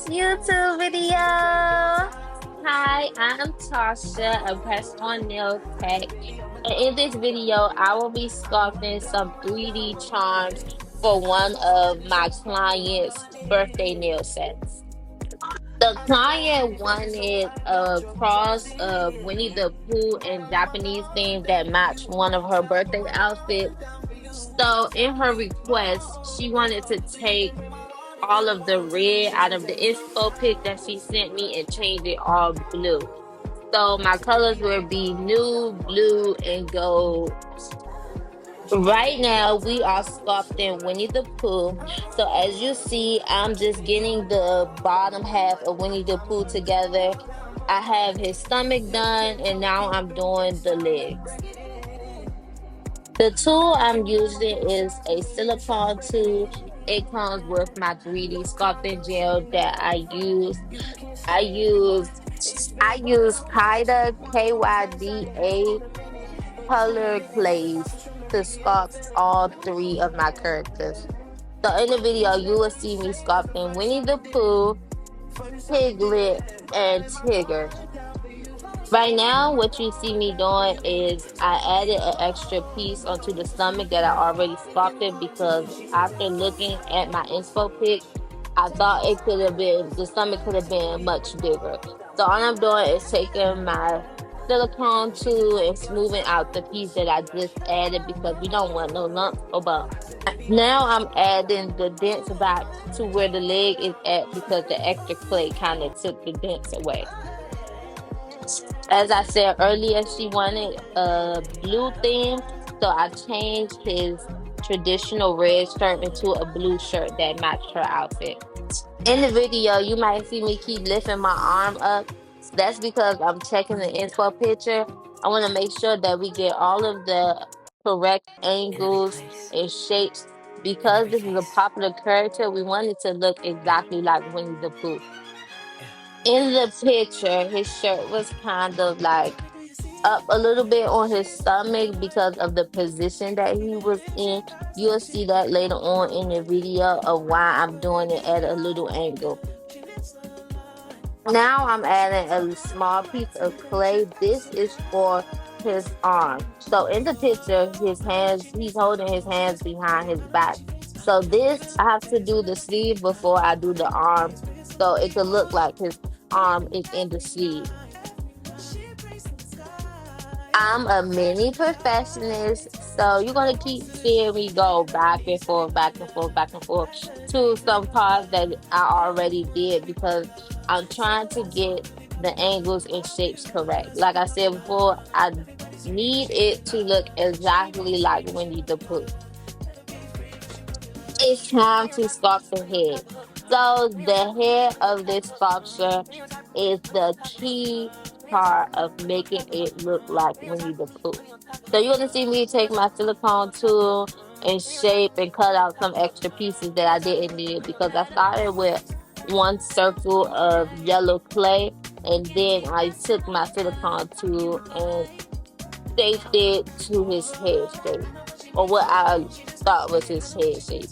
YouTube video. Hi, I'm Tasha, a press on nail tech. And in this video, I will be sculpting some 3D charms for one of my clients' birthday nail sets. The client wanted a cross of Winnie the Pooh and Japanese theme that matched one of her birthday outfits. So in her request, she wanted to take all of the red out of the inspo pic that she sent me and change it all blue. So my colors will be nude, blue, and gold. Right now, we are sculpting Winnie the Pooh. So as you see, I'm just getting the bottom half of Winnie the Pooh together. I have his stomach done, and now I'm doing the legs. The tool I'm using is a silicone tool. It comes with my 3D sculpting gel that I use. I use I use Kyda KYDA color glaze to sculpt all three of my characters. So in the video, you will see me sculpting Winnie the Pooh, Piglet, and Tigger. Right now, what you see me doing is I added an extra piece onto the stomach that I already sculpted because after looking at my inspo pic, I thought the stomach could have been much bigger. So all I'm doing is taking my silicone tool and smoothing out the piece that I just added because we don't want no lumps or bumps. Now I'm adding the dents back to where the leg is at because the extra clay kind of took the dents away. As I said earlier, she wanted a blue theme, so I changed his traditional red shirt into a blue shirt that matched her outfit. In the video, you might see me keep lifting my arm up. That's because I'm checking the inspo picture. I want to make sure that we get all of the correct angles and shapes. Because this is a popular character, we want it to look exactly like Winnie the Pooh. In the picture, his shirt was kind of like up a little bit on his stomach because of the position that he was in. You'll see that later on in the video of why I'm doing it at a little angle. Now I'm adding a small piece of clay. This is for his arm. So in the picture, he's holding his hands behind his back. So this, I have to do the sleeve before I do the arm. So it could look like his arm is in the sleeve. I'm a mini perfectionist, so you're gonna keep seeing me go back and forth, back and forth, back and forth to some parts that I already did because I'm trying to get the angles and shapes correct. Like I said before, I need it to look exactly like Winnie the Pooh. It's time to sculpt the head. So the head of this sculpture is the key part of making it look like Winnie the Pooh. So you're gonna see me take my silicone tool and shape and cut out some extra pieces that I didn't need because I started with one circle of yellow clay and then I took my silicone tool and shaped it to his head shape or what I thought was his head shape.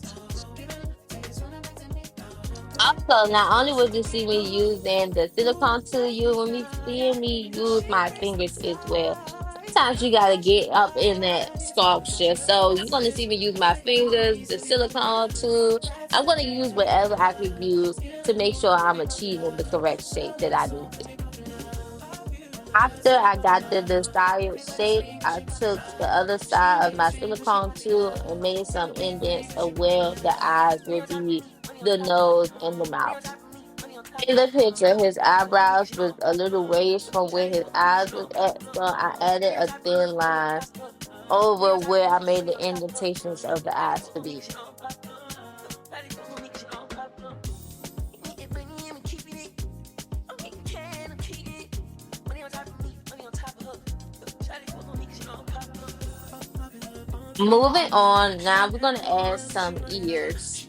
Also, not only would you see me using the silicone tool, you will be seeing me use my fingers as well. Sometimes you gotta get up in that sculpture. So you're gonna see me use my fingers, the silicone tool. I'm gonna use whatever I can use to make sure I'm achieving the correct shape that I need. After I got the desired shape, I took the other side of my silicone tool and made some indents of where the eyes would be, the nose, and the mouth. In the picture, his eyebrows was a little raised from where his eyes was at, so I added a thin line over where I made the indentations of the eyes to be. Moving on, now we're gonna add some ears.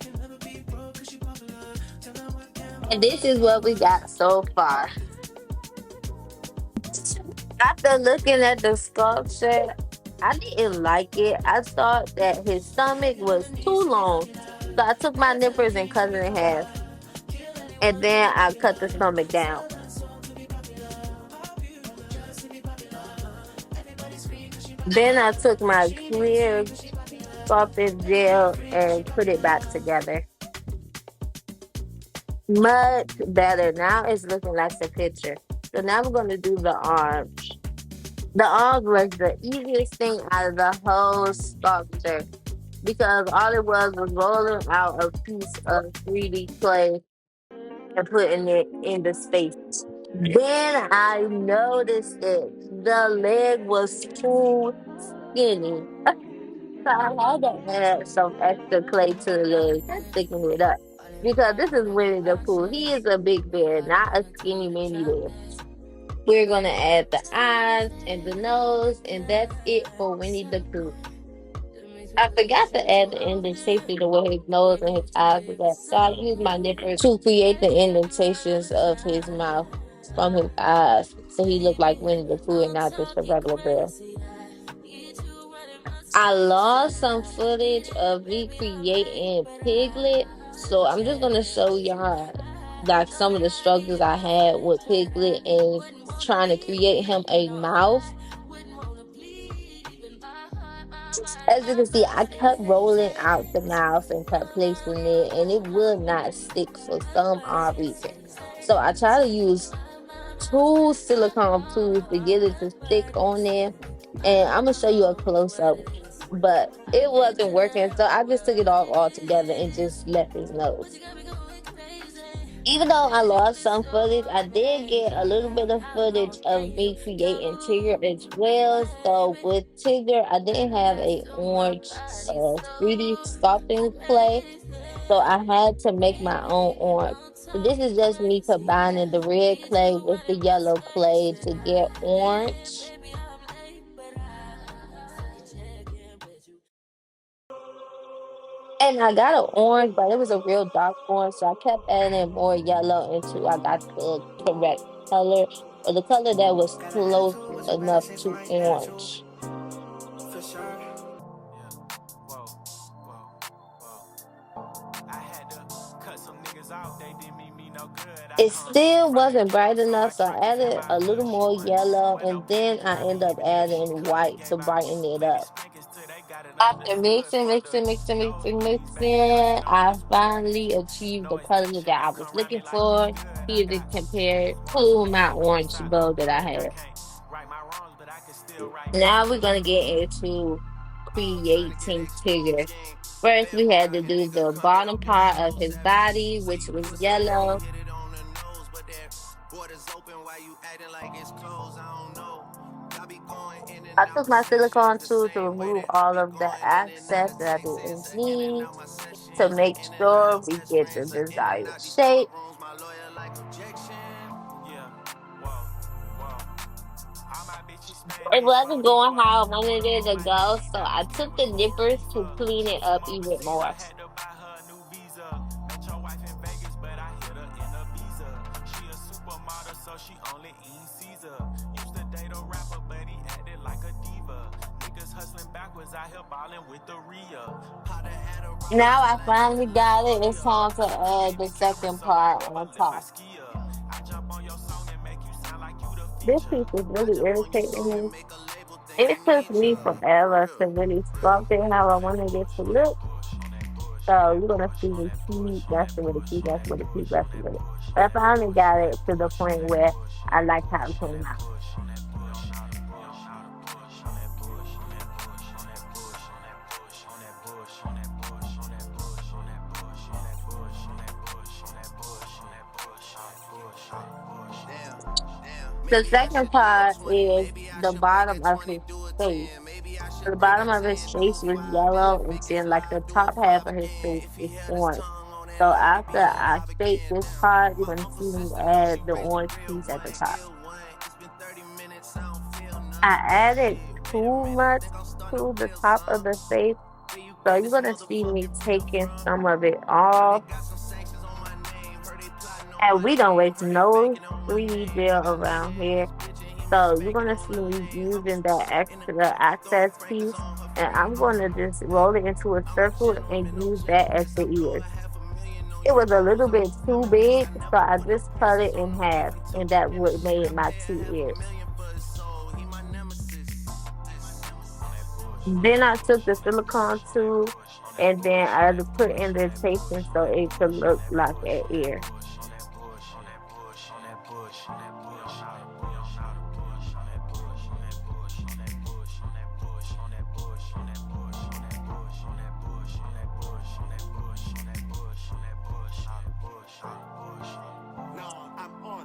And this is what we got so far. After looking at the sculpture, I didn't like it. I thought that his stomach was too long. So I took my nippers and cut it in half. and then I cut the stomach down. Then I took my clear sculpted gel and put it back together. Much better. Now it's looking like the picture. So now we're going to do the arms. The arms was the easiest thing out of the whole sculpture because all it was rolling out a piece of 3D clay and putting it in the space. Then I noticed it. The leg was too skinny. So I had to add some extra clay to the leg and thicken it up. Because this is Winnie the Pooh. He is a big bear, not a skinny mini bear. We're gonna add the eyes and the nose, and that's it for Winnie the Pooh. I forgot to add the indentation to where his nose and his eyes was at. So I used my nipper to create the indentations of his mouth from his eyes. So he looked like Winnie the Pooh and not just a regular bear. I lost some footage of recreating Piglet. So I'm just gonna show y'all like some of the struggles I had with Piglet and trying to create him a mouth. As you can see, I kept rolling out the mouth and kept placing it, and it would not stick for some odd reason. So I try to use two silicone tools to get it to stick on there, and I'm gonna show you a close up. But it wasn't working, so I just took it off altogether and just left his nose. Even though I lost some footage, I did get a little bit of footage of me creating Tigger as well. So with Tigger, I didn't have a orange 3D sculpting clay, so I had to make my own orange. So this is just me combining the red clay with the yellow clay to get orange. And I got an orange, but it was a real dark orange, so I kept adding more yellow until I got the correct color, or the color that was close enough to orange. It still wasn't bright enough, so I added a little more yellow, and then I ended up adding white to brighten it up. After mixing, I finally achieved the color that I was looking for. Here to compare to my orange bow that I had. Now we're gonna get into creating Tigger. First, we had to do the bottom part of his body, which was yellow. I took my silicone tool to remove all of the excess that I didn't need to make sure we get the desired shape. It wasn't going how I wanted it to go, so I took the nippers to clean it up even more. Now I finally got it. It's time to add the second part on top. This piece is really irritating me. It took me forever to really sculpt it how I wanted it to look. So you're gonna see me keep messing with it, keep messing with it, keep messing with it. But I finally got it to the point where I like how it came out. The second part is the bottom of his face. The bottom of his face was yellow, and then like the top half of his face is orange. So after I shape this part, you're gonna see me add the orange piece at the top. I added too much to the top of the face, so you're gonna see me taking some of it off. And we don't waste no 3D gel around here. So you're gonna see me using that extra access piece, and I'm gonna just roll it into a circle and use that as the ears. It was a little bit too big, so I just cut it in half, and that would made my two ears. Then I took the silicone tube, and then I had to put indentation so it could look like an ear.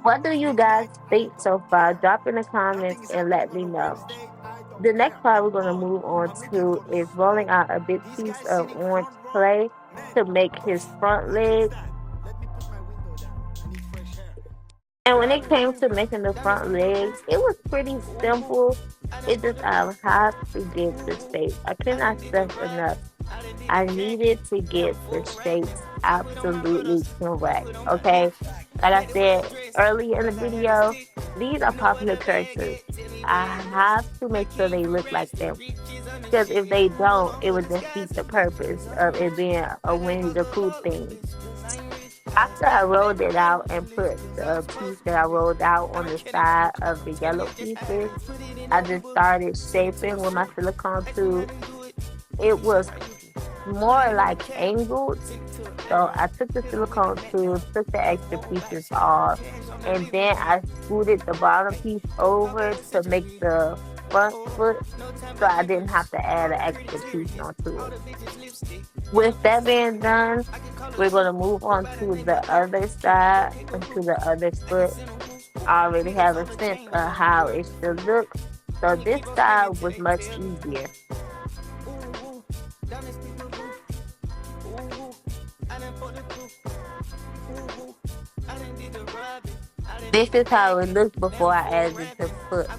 What do you guys think so far? Drop in the comments and let me know. The next part we're going to move on to is rolling out a big piece of orange clay to make his front leg. And when it came to making the front legs, it was pretty simple. It just I had to get the shape. I cannot stress enough. I needed to get the shapes absolutely correct. Okay. Like I said earlier in the video, these are popular characters. I have to make sure they look like them. Because if they don't, it would defeat the purpose of it being a Winnie the Pooh thing. After I rolled it out and put the piece that I rolled out on the side of the yellow pieces, I just started shaping with my silicone tube. It was more like angled. So I took the silicone tube, took the extra pieces off, and then I scooted the bottom piece over to make the front foot so I didn't have to add an extra piece onto it. With that being done, we're going to move on to the other side and to the other foot. I already have a sense of how it should look, so this side was much easier. This is how it looked before I added the foot.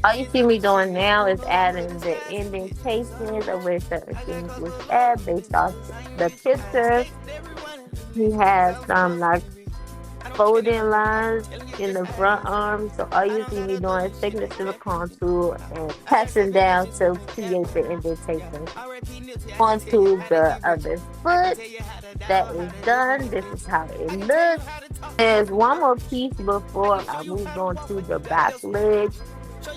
All you see me doing now is adding the indentations of where certain things was at based off the picture. He has some like folding lines in the front arm. So all you see me doing is taking the silicone tool and pressing down to create the indentation onto the other foot. That is done. This is how it looks. There's one more piece before I moved on to the back leg.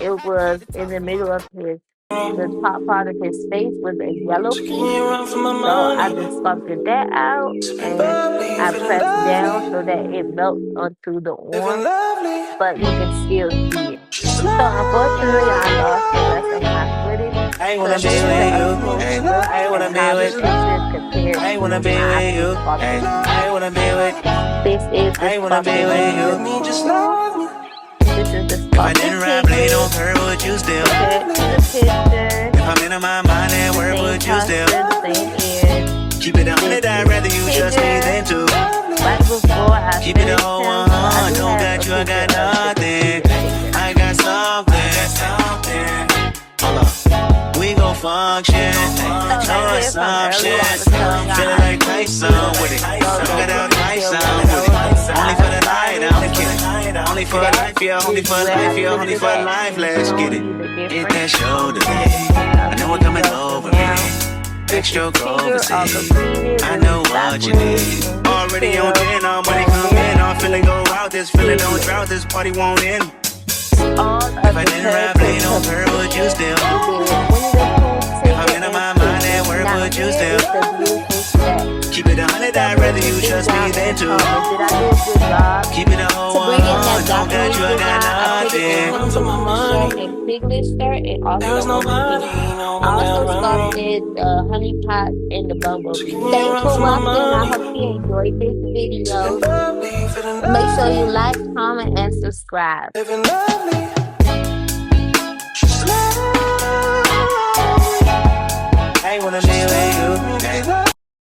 It was in the middle of the top part of his face with a yellow piece. So I just sculpted that out and I pressed down so that it melts onto the orange, but you can still see it. So unfortunately I lost the rest of my footage. I wanna be with you. I wanna be with you. I wanna be with you. I wanna be with you. This is the I wanna be with you. Just love me. This is the If I didn't rap, play, don't hurt, would you still? If I'm in my mind and word, would you still? Keep it 100, I'd rather you trust me than to. Right before I keep it a whole 100, don't got you, I got nothing. I got something. Hold up, we gon' function. No assumption. Feeling like Tyson with it. Got out Tyson with it. Only for the night, I'm kidding. Only for life, yeah, only for life, yeah, only for life. Let's get it. Hit that shoulder, I know what coming over me. Extra overseas. I know what you need. Already on 10, all money come in. All feeling go out. This feeling don't drought. This party won't end. If I didn't rap, play, don't hurt, would you still? If I'm in my mind and word, would you still? Keep it 100, I'd rather you trust me than to. Keep it a whole 100, don't got you, I got nothing. There's nobody. I also sculpted the honey pot and the bumblebee. Thanks for watching. I hope you enjoyed this video. Make sure you like, comment, and subscribe. I wanna be with you.